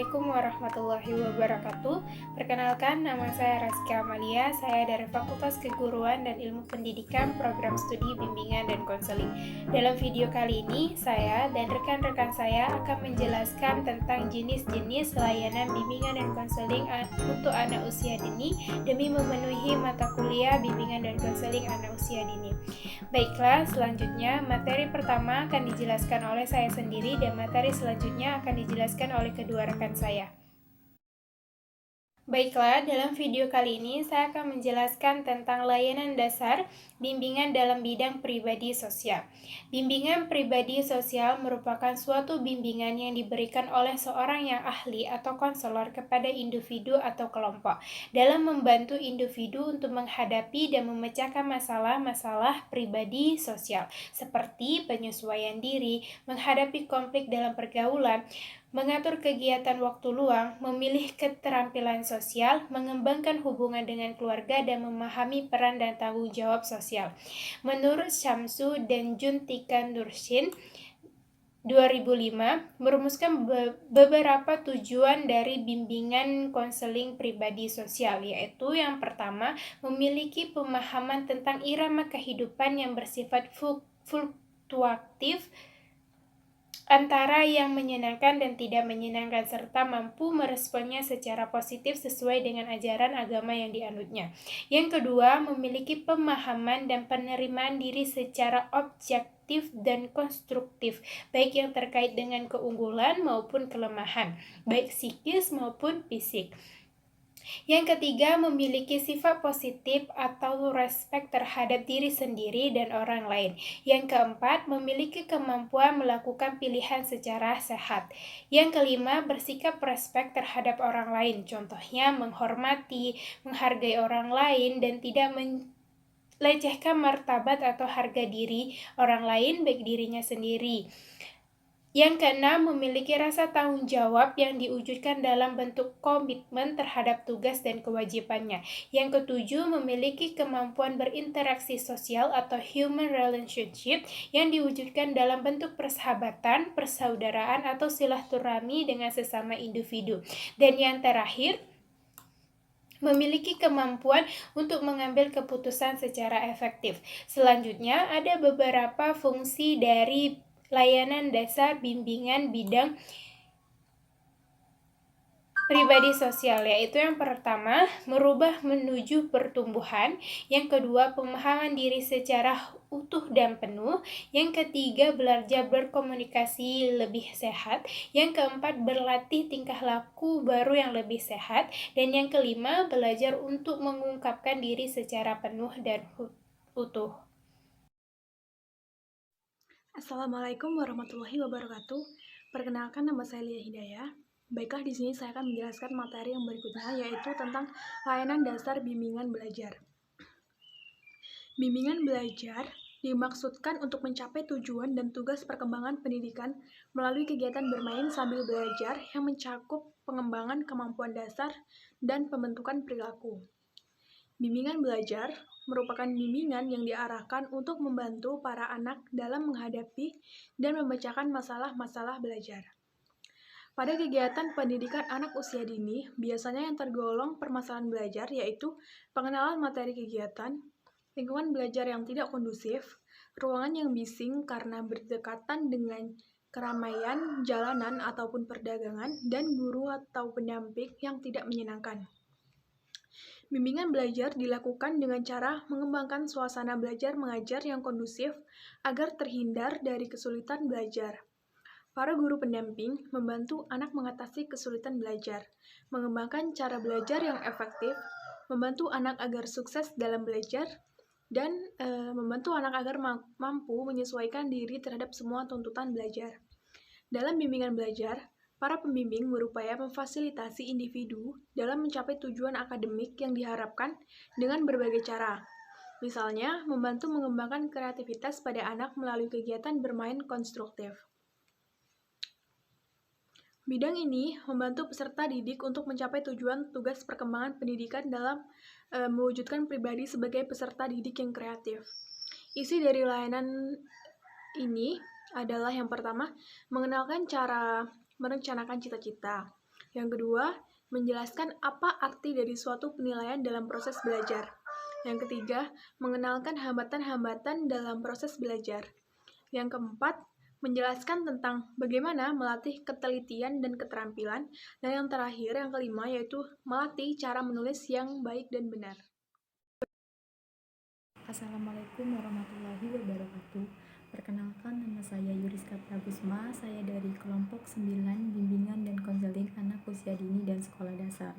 Assalamualaikum warahmatullahi wabarakatuh. Perkenalkan, nama saya Rizky Amalia. Saya dari Fakultas Keguruan dan Ilmu Pendidikan Program Studi Bimbingan dan Konseling. Dalam video kali ini, saya dan rekan-rekan saya akan menjelaskan tentang jenis-jenis layanan bimbingan dan konseling untuk anak usia dini demi memenuhi mata kuliah bimbingan dan konseling anak usia dini. Baiklah, selanjutnya materi pertama akan dijelaskan oleh saya sendiri dan materi selanjutnya akan dijelaskan oleh kedua rekan saya. Baiklah, dalam video kali ini saya akan menjelaskan tentang layanan dasar bimbingan dalam bidang pribadi sosial. Bimbingan pribadi sosial merupakan suatu bimbingan yang diberikan oleh seorang yang ahli atau konselor kepada individu atau kelompok dalam membantu individu untuk menghadapi dan memecahkan masalah-masalah pribadi sosial seperti penyesuaian diri, menghadapi konflik dalam pergaulan, mengatur kegiatan waktu luang, memilih keterampilan sosial, mengembangkan hubungan dengan keluarga, dan memahami peran dan tanggung jawab sosial. Menurut Syamsu dan Juntika Nurshin, 2005, merumuskan beberapa tujuan dari bimbingan konseling pribadi sosial, yaitu yang pertama, memiliki pemahaman tentang irama kehidupan yang bersifat fluktuatif, antara yang menyenangkan dan tidak menyenangkan, serta mampu meresponnya secara positif sesuai dengan ajaran agama yang dianutnya. Yang kedua, memiliki pemahaman dan penerimaan diri secara objektif dan konstruktif, baik yang terkait dengan keunggulan maupun kelemahan, baik psikis maupun fisik. Yang ketiga, memiliki sifat positif atau respek terhadap diri sendiri dan orang lain. Yang keempat, memiliki kemampuan melakukan pilihan secara sehat. Yang kelima, bersikap respek terhadap orang lain. Contohnya, menghormati, menghargai orang lain, dan tidak melecehkan martabat atau harga diri orang lain, baik dirinya sendiri. Yang keenam, memiliki rasa tanggung jawab yang diwujudkan dalam bentuk komitmen terhadap tugas dan kewajibannya. Yang ketujuh, memiliki kemampuan berinteraksi sosial atau human relationship yang diwujudkan dalam bentuk persahabatan, persaudaraan, atau silaturahmi dengan sesama individu. Dan yang terakhir, memiliki kemampuan untuk mengambil keputusan secara efektif. Selanjutnya, ada beberapa fungsi dari layanan dasar bimbingan bidang pribadi sosial, yaitu yang pertama, merubah menuju pertumbuhan, yang kedua, pemahaman diri secara utuh dan penuh, yang ketiga, belajar berkomunikasi lebih sehat, yang keempat, berlatih tingkah laku baru yang lebih sehat, dan yang kelima, belajar untuk mengungkapkan diri secara penuh dan utuh. Assalamualaikum warahmatullahi wabarakatuh. Perkenalkan, nama saya Lia Hidayah. Baiklah, di sini saya akan menjelaskan materi yang berikutnya, yaitu tentang layanan dasar bimbingan belajar. Bimbingan belajar dimaksudkan untuk mencapai tujuan dan tugas perkembangan pendidikan melalui kegiatan bermain sambil belajar yang mencakup pengembangan kemampuan dasar dan pembentukan perilaku. Bimbingan belajar merupakan bimbingan yang diarahkan untuk membantu para anak dalam menghadapi dan memecahkan masalah-masalah belajar. Pada kegiatan pendidikan anak usia dini, biasanya yang tergolong permasalahan belajar yaitu pengenalan materi kegiatan, lingkungan belajar yang tidak kondusif, ruangan yang bising karena berdekatan dengan keramaian, jalanan ataupun perdagangan, dan guru atau pendamping yang tidak menyenangkan. Bimbingan belajar dilakukan dengan cara mengembangkan suasana belajar mengajar yang kondusif agar terhindar dari kesulitan belajar. Para guru pendamping membantu anak mengatasi kesulitan belajar, mengembangkan cara belajar yang efektif, membantu anak agar sukses dalam belajar, dan membantu anak agar mampu menyesuaikan diri terhadap semua tuntutan belajar. Dalam bimbingan belajar, para pembimbing berupaya memfasilitasi individu dalam mencapai tujuan akademik yang diharapkan dengan berbagai cara. Misalnya, membantu mengembangkan kreativitas pada anak melalui kegiatan bermain konstruktif. Bidang ini membantu peserta didik untuk mencapai tujuan tugas perkembangan pendidikan dalam mewujudkan pribadi sebagai peserta didik yang kreatif. Isi dari layanan ini adalah yang pertama, mengenalkan cara merencanakan cita-cita. Yang kedua, menjelaskan apa arti dari suatu penilaian dalam proses belajar. Yang ketiga, mengenalkan hambatan-hambatan dalam proses belajar. Yang keempat, menjelaskan tentang bagaimana melatih ketelitian dan keterampilan. Dan yang terakhir, yang kelima, yaitu melatih cara menulis yang baik dan benar. Assalamualaikum warahmatullahi wabarakatuh. Perkenalkan, nama saya Yuriska Prabusma. Saya dari kelompok 9 Bimbingan dan Konseling Anak Usia Dini dan Sekolah Dasar.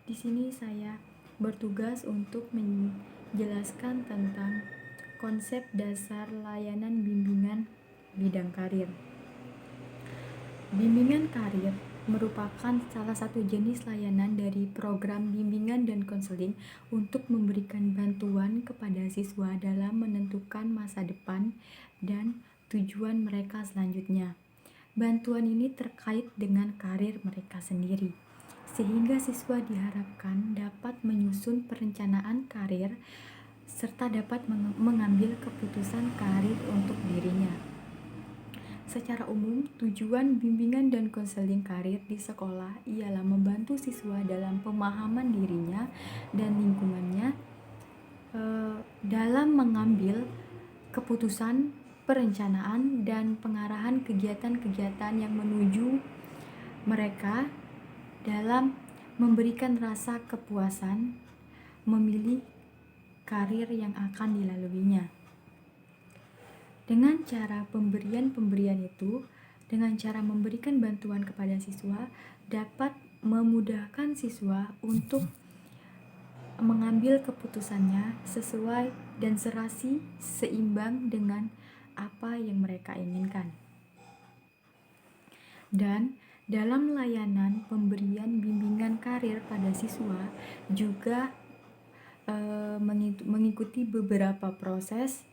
Di sini saya bertugas untuk menjelaskan tentang konsep dasar layanan bimbingan bidang karir. Bimbingan karir merupakan salah satu jenis layanan dari program bimbingan dan konseling untuk memberikan bantuan kepada siswa dalam menentukan masa depan dan tujuan mereka selanjutnya. Bantuan ini terkait dengan karir mereka sendiri, sehingga siswa diharapkan dapat menyusun perencanaan karir serta dapat mengambil keputusan karir untuk dirinya. Secara umum, tujuan bimbingan dan konseling karir di sekolah ialah membantu siswa dalam pemahaman dirinya dan lingkungannya dalam mengambil keputusan, perencanaan, dan pengarahan kegiatan-kegiatan yang menuju mereka dalam memberikan rasa kepuasan memilih karir yang akan dilaluinya. Dengan cara pemberian itu, dengan cara memberikan bantuan kepada siswa, dapat memudahkan siswa untuk mengambil keputusannya sesuai dan serasi seimbang dengan apa yang mereka inginkan. Dan dalam layanan pemberian bimbingan karir pada siswa juga mengikuti beberapa proses,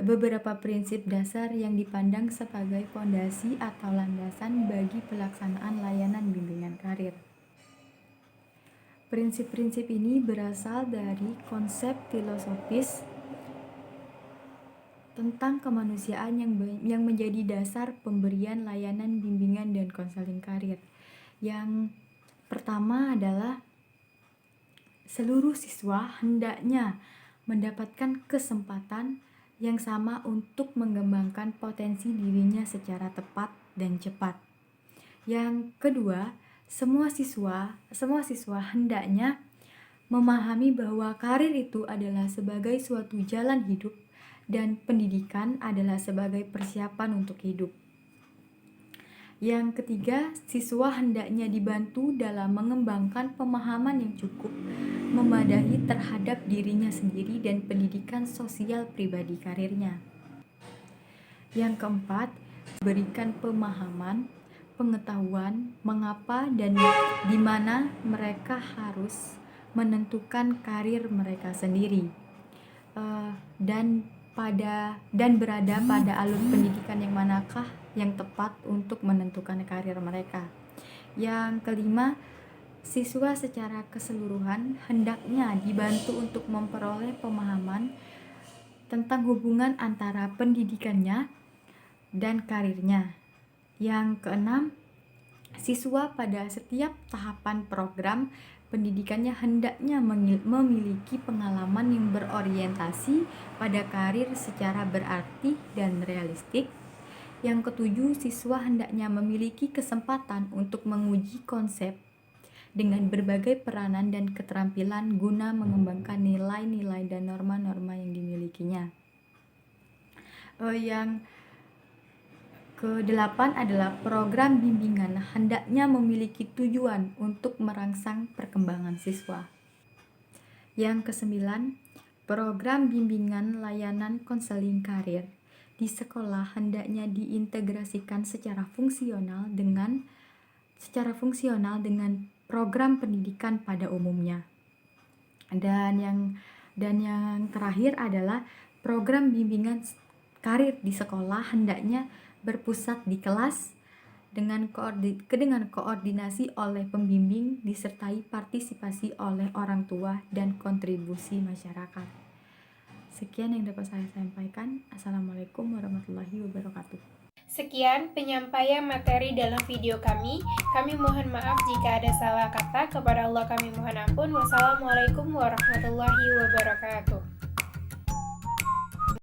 beberapa prinsip dasar yang dipandang sebagai fondasi atau landasan bagi pelaksanaan layanan bimbingan karir. Prinsip-prinsip ini berasal dari konsep filosofis tentang kemanusiaan yang menjadi dasar pemberian layanan bimbingan dan konseling karir. Yang pertama adalah seluruh siswa hendaknya mendapatkan kesempatan yang sama untuk mengembangkan potensi dirinya secara tepat dan cepat. Yang kedua, semua siswa hendaknya memahami bahwa karir itu adalah sebagai suatu jalan hidup dan pendidikan adalah sebagai persiapan untuk hidup. Yang ketiga, siswa hendaknya dibantu dalam mengembangkan pemahaman yang cukup memadai terhadap dirinya sendiri dan pendidikan sosial pribadi karirnya. Yang keempat, berikan pemahaman, pengetahuan mengapa dan di mana mereka harus menentukan karir mereka sendiri, dan berada pada alur pendidikan yang manakah yang tepat untuk menentukan karir mereka. Yang kelima, siswa secara keseluruhan hendaknya dibantu untuk memperoleh pemahaman tentang hubungan antara pendidikannya dan karirnya. Yang keenam, siswa pada setiap tahapan program pendidikannya hendaknya memiliki pengalaman yang berorientasi pada karir secara berarti dan realistik. Yang ketujuh, siswa hendaknya memiliki kesempatan untuk menguji konsep dengan berbagai peranan dan keterampilan guna mengembangkan nilai-nilai dan norma-norma yang dimilikinya. Yang kedelapan adalah program bimbingan hendaknya memiliki tujuan untuk merangsang perkembangan siswa. Yang kesembilan, program bimbingan layanan konseling karir di sekolah hendaknya diintegrasikan secara fungsional dengan program pendidikan pada umumnya. Dan yang terakhir adalah program bimbingan karir di sekolah hendaknya berpusat di kelas dengan koordinasi oleh pembimbing disertai partisipasi oleh orang tua dan kontribusi masyarakat. Sekian yang dapat saya sampaikan. Assalamualaikum warahmatullahi wabarakatuh. Sekian penyampaian materi dalam video kami. Kami mohon maaf jika ada salah kata. Kepada Allah kami mohon ampun. Wassalamualaikum warahmatullahi wabarakatuh.